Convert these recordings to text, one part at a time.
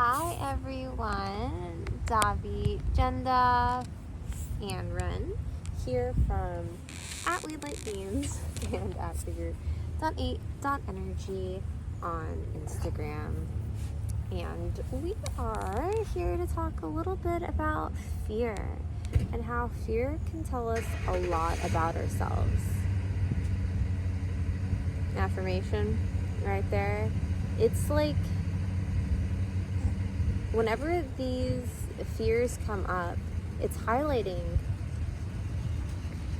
Hi everyone, Davi, Jenda, and Ren here from at We Like Beans and at figure.8.energy on Instagram. And we are here to talk a little bit about fear and how fear can tell us a lot about ourselves. Affirmation right there. It's like whenever these fears come up, it's highlighting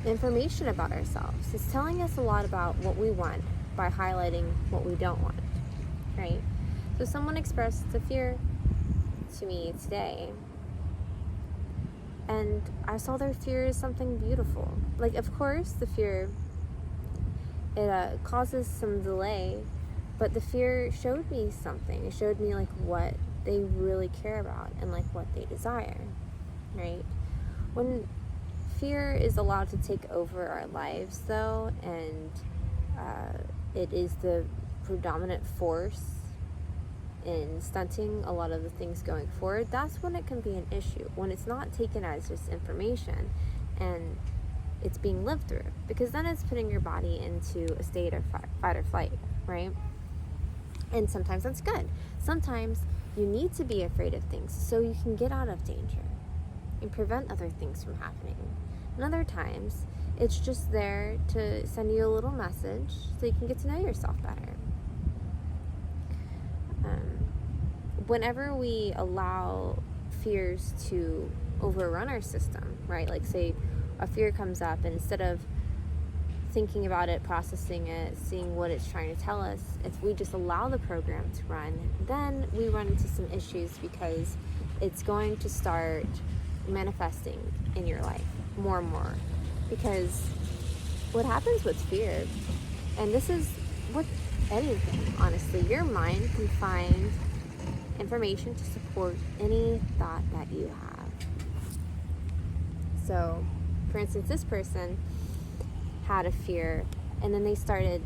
information about ourselves. It's telling us a lot about what we want by highlighting what we don't want, right? So someone expressed a fear to me today, and I saw their fear as something beautiful. Like, of course, the fear, it causes some delay, but the fear showed me something. It showed me like what they really care about and like what they desire, right? When fear is allowed to take over our lives though, and it is the predominant force in stunting a lot of the things going forward, that's when it can be an issue, when it's not taken as just information and it's being lived through, because then it's putting your body into a state of fight or flight, right? And sometimes that's good. Sometimes you need to be afraid of things so you can get out of danger and prevent other things from happening. And other times, it's just there to send you a little message so you can get to know yourself better. Whenever we allow fears to overrun our system, right? Like say a fear comes up, and instead of thinking about it, processing it, seeing what it's trying to tell us, if we just allow the program to run, then we run into some issues because it's going to start manifesting in your life more and more. Because what happens with fear, and this is with anything, honestly, your mind can find information to support any thought that you have. So, for instance, this person had a fear, and then they started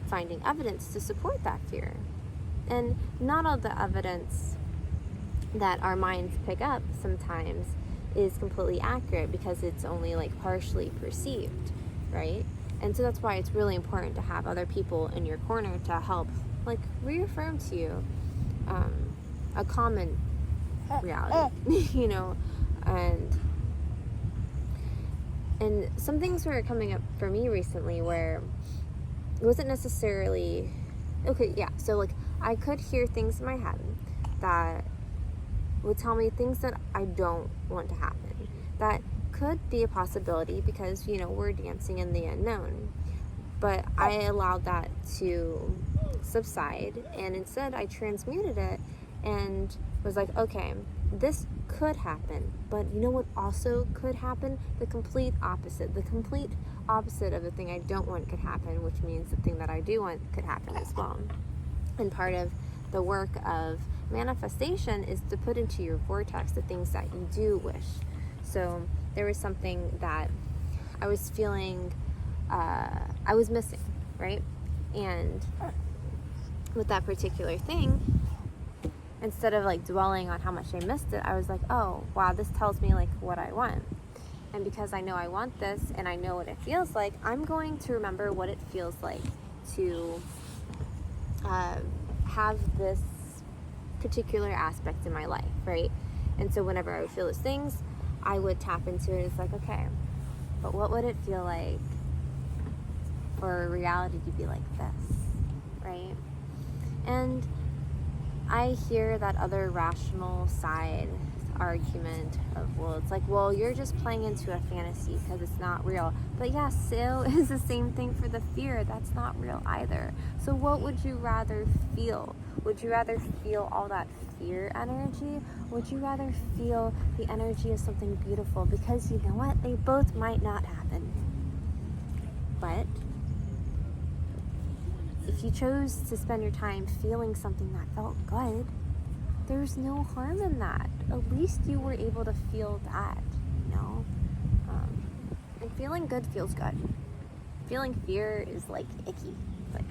finding evidence to support that fear. And not all the evidence that our minds pick up sometimes is completely accurate, because it's only like partially perceived, right? And so that's why it's really important to have other people in your corner to help like reaffirm to you a common reality, you know. And some things were coming up for me recently where it wasn't necessarily so like I could hear things in my head that would tell me things that I don't want to happen. That could be a possibility because, you know, we're dancing in the unknown. But I allowed that to subside, and instead I transmuted it and was like, okay, this could happen, but you know what also could happen? The complete opposite. The complete opposite of the thing I don't want could happen, which means the thing that I do want could happen as well. And part of the work of manifestation is to put into your vortex the things that you do wish. So there was something that I was feeling I was missing, right? And with that particular thing, instead of like dwelling on how much I missed it, I was like, oh wow, this tells me like what I want. And because I know I want this and I know what it feels like, I'm going to remember what it feels like to have this particular aspect in my life, right? And so whenever I would feel those things, I would tap into it. It's like, okay, but what would it feel like for reality to be like this, right? And I hear that other rational side argument of, well, it's like, well, you're just playing into a fantasy because it's not real. But yeah, so is the same thing for the fear. That's not real either. So what would you rather feel? Would you rather feel all that fear energy? Would you rather feel the energy of something beautiful? Because you know what? They both might not happen. But if you chose to spend your time feeling something that felt good, there's no harm in that. At least you were able to feel that, you know? And feeling good feels good. Feeling fear is like icky. It's like,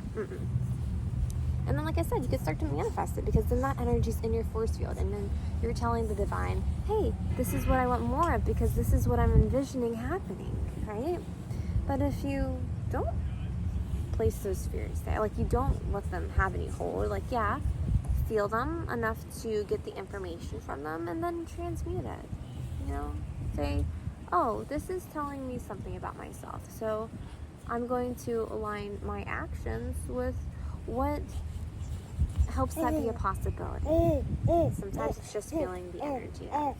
And then, like I said, you can start to manifest it, because then that energy's in your force field, and then you're telling the divine, hey, this is what I want more of, because this is what I'm envisioning happening, right? But if you don't place those fears there, like you don't let them have any hold, like, yeah, feel them enough to get the information from them, and then transmute it, you know? Say, oh, this is telling me something about myself, so I'm going to align my actions with what helps that be a possibility. Sometimes it's just feeling the energy of.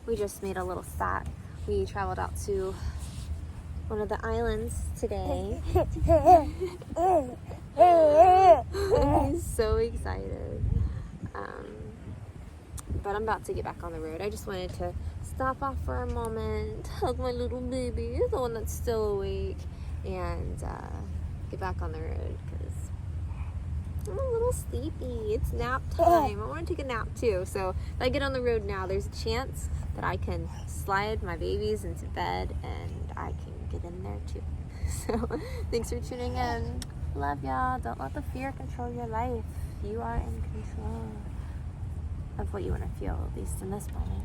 We just made a little stop. We traveled out to one of the islands today. He's so excited. But I'm about to get back on the road. I just wanted to stop off for a moment, hug my little baby, the one that's still awake, and get back on the road, because I'm a little sleepy. It's nap time. I want to take a nap too. So if I get on the road now, there's a chance that I can slide my babies into bed and I can get in there too. So thanks for tuning in. Love y'all. Don't let the fear control your life. You are in control of what you want to feel, at least in this moment.